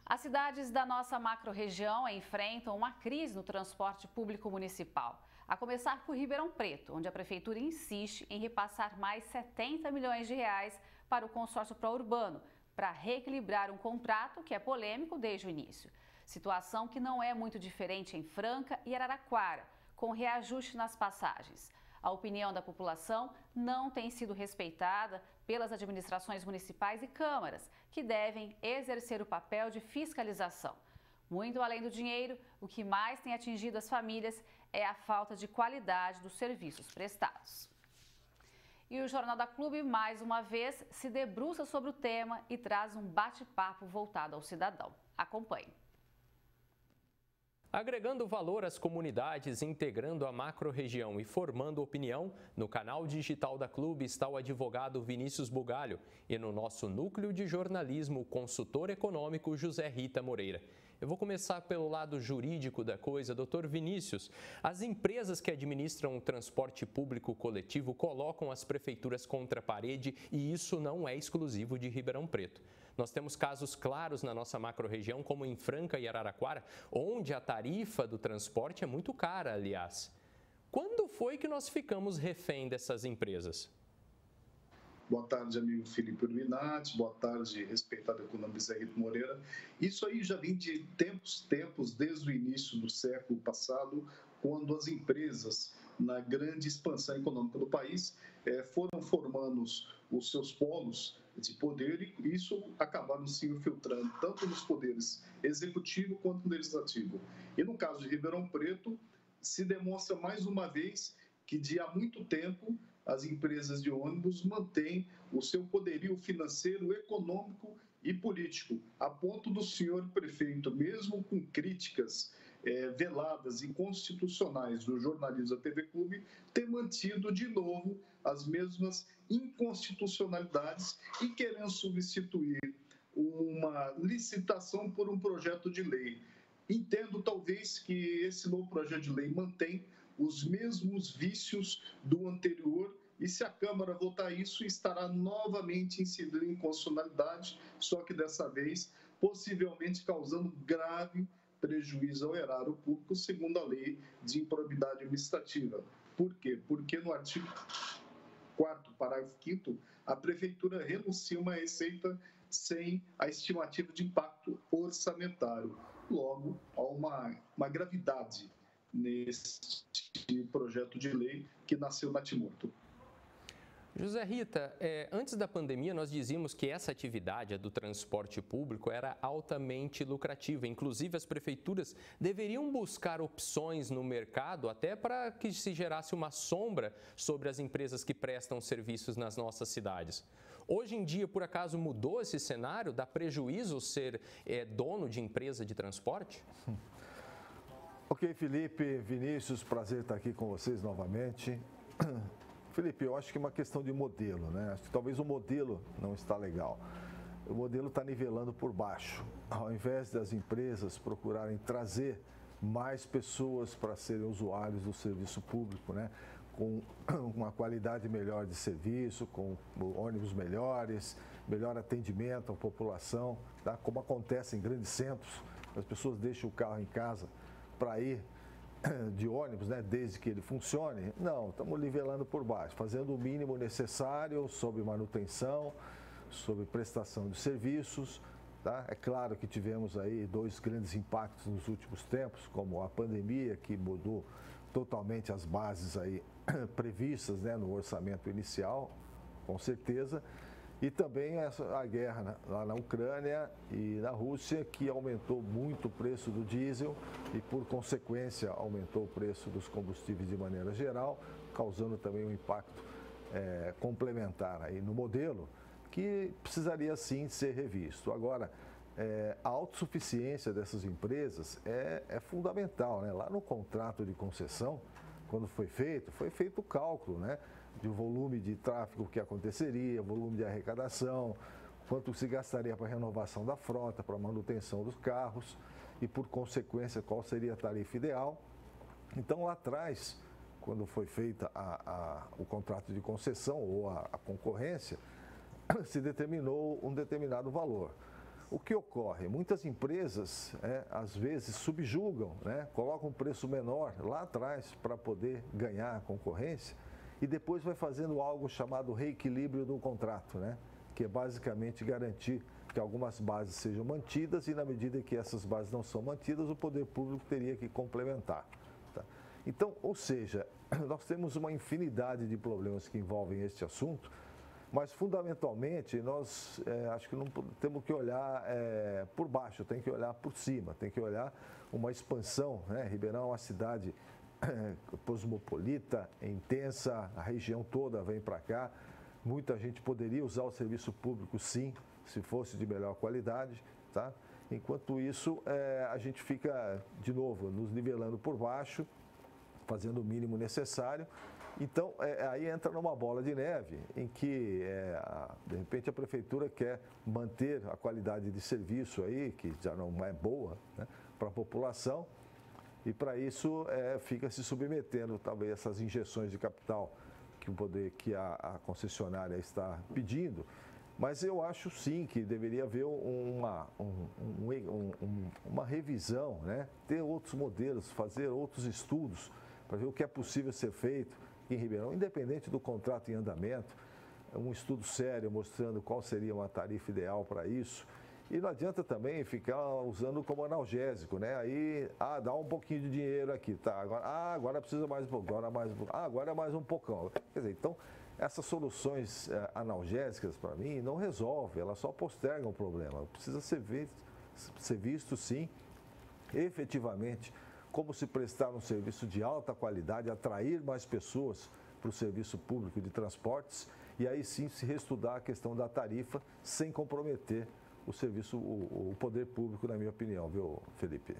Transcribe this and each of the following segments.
As cidades da nossa macro-região enfrentam uma crise no transporte público municipal. A começar por Ribeirão Preto, onde a prefeitura insiste em repassar mais 70 milhões de reais para o consórcio pró-urbano, para reequilibrar um contrato que é polêmico desde o início. Situação que não é muito diferente em Franca e Araraquara, com reajuste nas passagens. A opinião da população não tem sido respeitada pelas administrações municipais e câmaras, que devem exercer o papel de fiscalização. Muito além do dinheiro, o que mais tem atingido as famílias é a falta de qualidade dos serviços prestados. E o Jornal da Clube, mais uma vez, se debruça sobre o tema e traz um bate-papo voltado ao cidadão. Acompanhe. Agregando valor às comunidades, integrando a macro-região e formando opinião, no canal digital da Clube está o advogado Vinícius Bugalho e no nosso núcleo de jornalismo, o consultor econômico José Rita Moreira. Eu vou começar pelo lado jurídico da coisa. Doutor Vinícius, as empresas que administram o transporte público coletivo colocam as prefeituras contra a parede e isso não é exclusivo de Ribeirão Preto. Nós temos casos claros na nossa macro-região, como em Franca e Araraquara, onde a tarifa do transporte é muito cara, aliás. Quando foi que nós ficamos refém dessas empresas? Boa tarde, amigo Felipe Urbinati. Boa tarde, respeitado economista Rita Moreira. Isso aí já vem de tempos, desde o início do século passado, quando as empresas, na grande expansão econômica do país, foram formando os seus polos de poder e isso acabaram se infiltrando tanto nos poderes executivo quanto no legislativo. E no caso de Ribeirão Preto, se demonstra mais uma vez que há muito tempo as empresas de ônibus mantêm o seu poderio financeiro, econômico e político, a ponto do senhor prefeito, mesmo com críticas veladas e constitucionais do jornalismo da TV Clube, ter mantido de novo as mesmas inconstitucionalidades e querendo substituir uma licitação por um projeto de lei. Entendo, talvez, que esse novo projeto de lei mantém os mesmos vícios do anterior e se a Câmara votar isso, estará novamente incidindo em inconstitucionalidade, só que dessa vez, possivelmente causando grave prejuízo ao erário público, segundo a lei de improbidade administrativa. Por quê? Porque no artigo 4º, parágrafo 5º, a Prefeitura renuncia a uma receita sem a estimativa de impacto orçamentário. Logo, há uma gravidade nesse projeto de lei que nasceu natimorto. José Rita, antes da pandemia nós dizíamos que essa atividade, a do transporte público, era altamente lucrativa. Inclusive as prefeituras deveriam buscar opções no mercado até para que se gerasse uma sombra sobre as empresas que prestam serviços nas nossas cidades. Hoje em dia, por acaso, mudou esse cenário? Dá prejuízo ser dono de empresa de transporte? Ok, Felipe, Vinícius, prazer estar aqui com vocês novamente. Felipe, eu acho que é uma questão de modelo, né? Acho que talvez o modelo não está legal. O modelo está nivelando por baixo. Ao invés das empresas procurarem trazer mais pessoas para serem usuários do serviço público, né? Com uma qualidade melhor de serviço, com ônibus melhores, melhor atendimento à população, tá? Como acontece em grandes centros, as pessoas deixam o carro em casa para ir de ônibus, né, desde que ele funcione. Não, estamos nivelando por baixo, fazendo o mínimo necessário sobre manutenção, sobre prestação de serviços. Tá? É claro que tivemos aí 2 grandes impactos nos últimos tempos, como a pandemia, que mudou totalmente as bases aí previstas, né, no orçamento inicial, com certeza. E também a guerra lá na Ucrânia e na Rússia, que aumentou muito o preço do diesel e, por consequência, aumentou o preço dos combustíveis de maneira geral, causando também um impacto complementar aí no modelo, que precisaria sim ser revisto. Agora, a autossuficiência dessas empresas é fundamental, né? Lá no contrato de concessão, quando foi feito o cálculo, né, do volume de tráfego que aconteceria, volume de arrecadação, quanto se gastaria para a renovação da frota, para a manutenção dos carros e, por consequência, qual seria a tarifa ideal. Então, lá atrás, quando foi feita o contrato de concessão ou a concorrência, se determinou um determinado valor. o que ocorre? Muitas empresas, às vezes, subjugam, colocam um preço menor lá atrás para poder ganhar a concorrência e depois vai fazendo algo chamado reequilíbrio do contrato, que é basicamente garantir que algumas bases sejam mantidas e, na medida que essas bases não são mantidas, o poder público teria que complementar. Tá? Então, ou seja, nós temos uma infinidade de problemas que envolvem este assunto, mas, fundamentalmente, nós acho que não temos que olhar por baixo, tem que olhar por cima, tem que olhar uma expansão. Ribeirão é uma cidade cosmopolita, intensa, a região toda vem para cá. Muita gente poderia usar o serviço público, sim, se fosse de melhor qualidade. Tá? Enquanto isso, a gente fica, de novo, nos nivelando por baixo, fazendo o mínimo necessário. Então, aí entra numa bola de neve, em que, de repente, a prefeitura quer manter a qualidade de serviço aí, que já não é boa, para a população, e para isso fica se submetendo, talvez, essas injeções de capital que a concessionária está pedindo. Mas eu acho, sim, que deveria haver uma revisão, ter outros modelos, fazer outros estudos, para ver o que é possível ser feito em Ribeirão, independente do contrato em andamento, um estudo sério mostrando qual seria uma tarifa ideal para isso. E não adianta também ficar usando como analgésico, Aí, dá um pouquinho de dinheiro aqui, tá? Agora precisa mais um pouco, agora é mais um poucão. Quer dizer, então, essas soluções analgésicas, para mim, não resolvem, elas só postergam o problema. Precisa ser visto, sim, efetivamente, como se prestar um serviço de alta qualidade, atrair mais pessoas para o serviço público de transportes e aí sim se reestudar a questão da tarifa sem comprometer o serviço, o poder público, na minha opinião, viu, Felipe?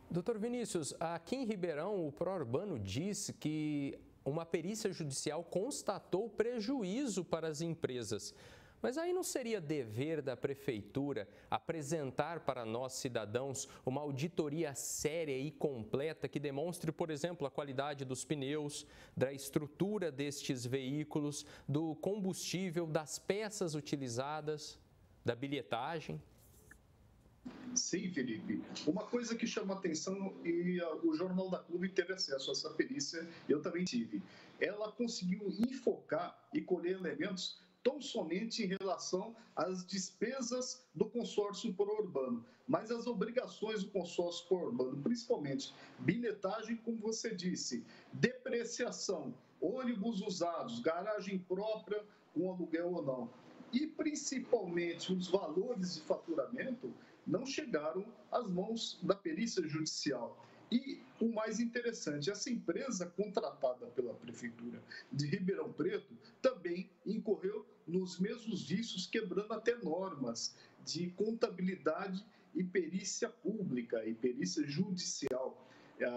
Doutor Vinícius, aqui em Ribeirão, o Pró-Urbano disse que uma perícia judicial constatou prejuízo para as empresas. Mas aí não seria dever da prefeitura apresentar para nós, cidadãos, uma auditoria séria e completa que demonstre, por exemplo, a qualidade dos pneus, da estrutura destes veículos, do combustível, das peças utilizadas, da bilhetagem? Sim, Felipe. Uma coisa que chama atenção, e o Jornal da Clube teve acesso a essa perícia, eu também tive. Ela conseguiu enfocar e colher elementos tão somente em relação às despesas do consórcio pró-urbano, mas as obrigações do consórcio pró-urbano, principalmente bilhetagem, como você disse, depreciação, ônibus usados, garagem própria, com aluguel ou não, e principalmente os valores de faturamento não chegaram às mãos da perícia judicial. E o mais interessante, essa empresa contratada pela Prefeitura de Ribeirão Preto também incorreu nos mesmos vícios, quebrando até normas de contabilidade e perícia pública e perícia judicial,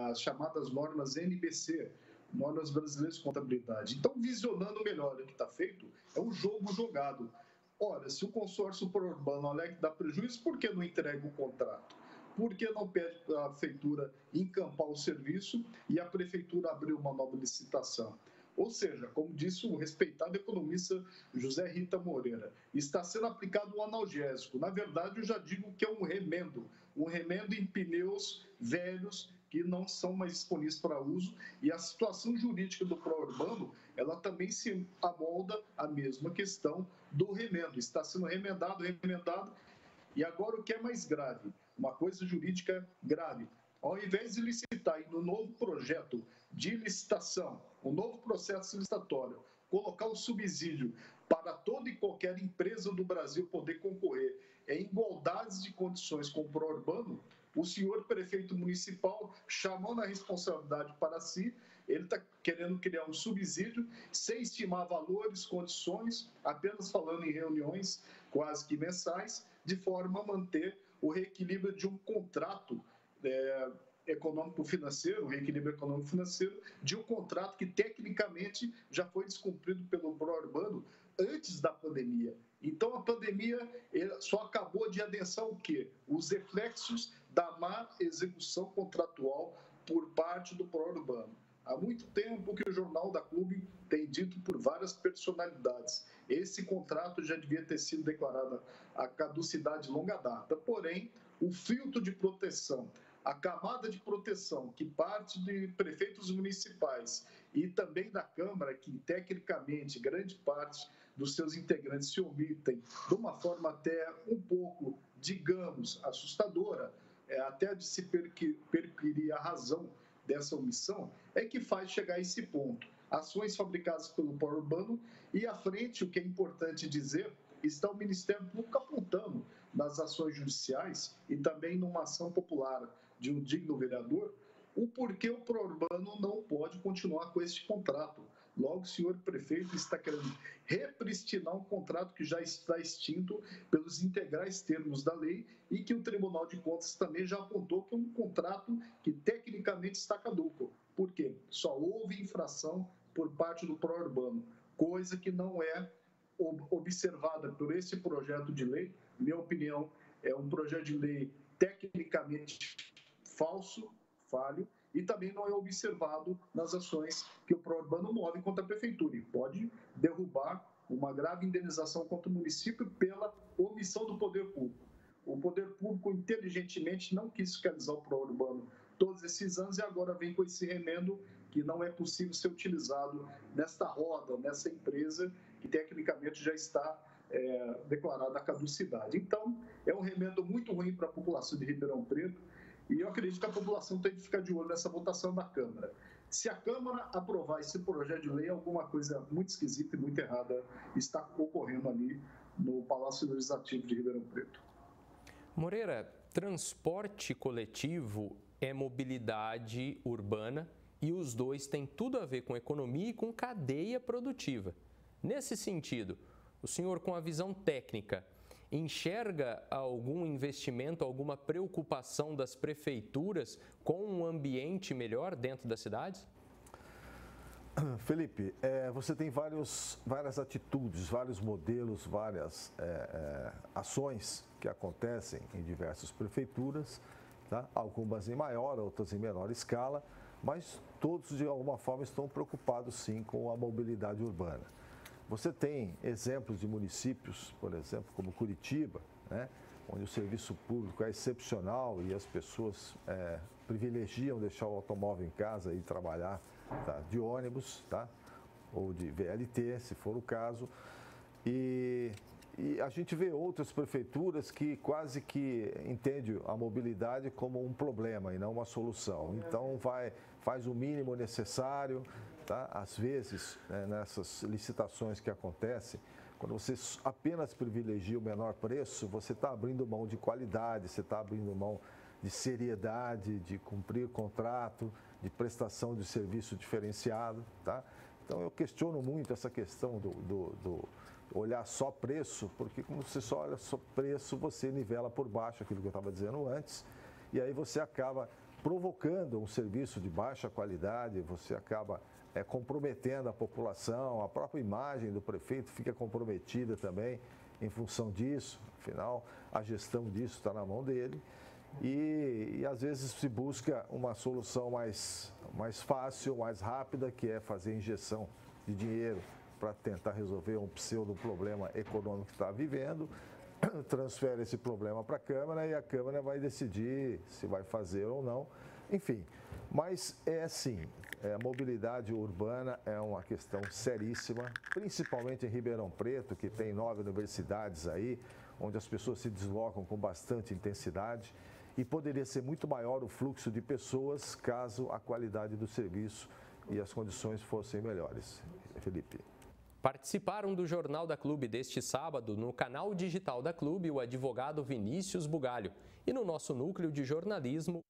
as chamadas normas NBC, Normas Brasileiras de Contabilidade. Então, visionando melhor o que está feito, é um jogo jogado. Ora, se o consórcio pró-urbano alega que dá prejuízo, por que não entrega o contrato? Por que não pede para a prefeitura encampar o serviço e a prefeitura abrir uma nova licitação? Ou seja, como disse o respeitado economista José Rita Moreira, está sendo aplicado um analgésico. Na verdade, eu já digo que é um remendo em pneus velhos que não são mais disponíveis para uso, e a situação jurídica do pró-urbano, ela também se amolda à mesma questão do remendo. Está sendo remendado, e agora o que é mais grave, uma coisa jurídica grave, ao invés de licitar no novo projeto de licitação, o novo processo licitatório, colocar o subsídio para toda e qualquer empresa do Brasil poder concorrer em igualdade de condições com o pró-urbano, o senhor prefeito municipal, chamando a responsabilidade para si, ele está querendo criar um subsídio sem estimar valores, condições, apenas falando em reuniões quase que mensais, de forma a manter o reequilíbrio de um contrato econômico-financeiro, o reequilíbrio econômico-financeiro de um contrato que tecnicamente já foi descumprido pelo pró-urbano antes da pandemia. Então, a pandemia só acabou de adensar o quê? Os reflexos da má execução contratual por parte do pró-urbano. Há muito tempo que o Jornal da Clube tem dito por várias personalidades. Esse contrato já devia ter sido declarado a caducidade de longa data. Porém, o filtro de proteção, a camada de proteção que parte de prefeitos municipais e também da Câmara, que tecnicamente grande parte dos seus integrantes se omitem de uma forma até um pouco, digamos, assustadora, até de se perquirir a razão dessa omissão, é que faz chegar a esse ponto. Ações fabricadas pelo Poder Urbano e à frente, o que é importante dizer, está o Ministério Público apontando nas ações judiciais e também numa ação popular de um digno vereador, o porquê o Poder Urbano não pode continuar com este contrato. Logo, o senhor prefeito está querendo repristinar um contrato que já está extinto pelos integrais termos da lei e que o Tribunal de Contas também já apontou que é um contrato que tecnicamente está caduco. Por quê? Só houve infração por parte do Poder Urbano, coisa que não é observada por esse projeto de lei. Minha opinião, é um projeto de lei tecnicamente falso, falho, e também não é observado nas ações que o Poder Urbano move contra a Prefeitura. E pode derrubar uma grave indenização contra o município pela omissão do Poder Público. O Poder Público, inteligentemente, não quis fiscalizar o Poder Urbano todos esses anos e agora vem com esse remendo que não é possível ser utilizado nesta roda, nessa empresa que tecnicamente já está declarada a caducidade. Então, é um remendo muito ruim para a população de Ribeirão Preto e eu acredito que a população tem que ficar de olho nessa votação da Câmara. Se a Câmara aprovar esse projeto de lei, alguma coisa muito esquisita e muito errada está ocorrendo ali no Palácio Legislativo de Ribeirão Preto. Moreira, transporte coletivo é mobilidade urbana e os dois têm tudo a ver com economia e com cadeia produtiva. Nesse sentido, o senhor, com a visão técnica, enxerga algum investimento, alguma preocupação das prefeituras com um ambiente melhor dentro das cidades? Felipe, você tem várias atitudes, vários modelos, várias ações que acontecem em diversas prefeituras, tá? Algumas em maior, outras em menor escala, mas todos de alguma forma estão preocupados sim com a mobilidade urbana. Você tem exemplos de municípios, por exemplo, como Curitiba, né, onde o serviço público é excepcional e as pessoas privilegiam deixar o automóvel em casa e trabalhar, tá, de ônibus, tá, ou de VLT, se for o caso. E a gente vê outras prefeituras que quase que entendem a mobilidade como um problema e não uma solução. Então, faz o mínimo necessário. Tá? Às vezes, nessas licitações que acontecem, quando você apenas privilegia o menor preço, você está abrindo mão de qualidade, você está abrindo mão de seriedade, de cumprir contrato, de prestação de serviço diferenciado. Tá? Então, eu questiono muito essa questão do olhar só preço, porque quando você só olha só preço, você nivela por baixo aquilo que eu estava dizendo antes, e aí você acaba provocando um serviço de baixa qualidade, você acaba comprometendo a população, a própria imagem do prefeito fica comprometida também em função disso. Afinal, a gestão disso está na mão dele e às vezes se busca uma solução mais fácil, mais rápida, que é fazer injeção de dinheiro para tentar resolver um pseudo problema econômico que está vivendo, transfere esse problema para a Câmara e a Câmara vai decidir se vai fazer ou não. Enfim, mas assim, a mobilidade urbana é uma questão seríssima, principalmente em Ribeirão Preto, que tem 9 universidades aí, onde as pessoas se deslocam com bastante intensidade e poderia ser muito maior o fluxo de pessoas caso a qualidade do serviço e as condições fossem melhores. Felipe. Participaram do Jornal da Clube deste sábado no canal digital da Clube o advogado Vinícius Bugalho e no nosso núcleo de jornalismo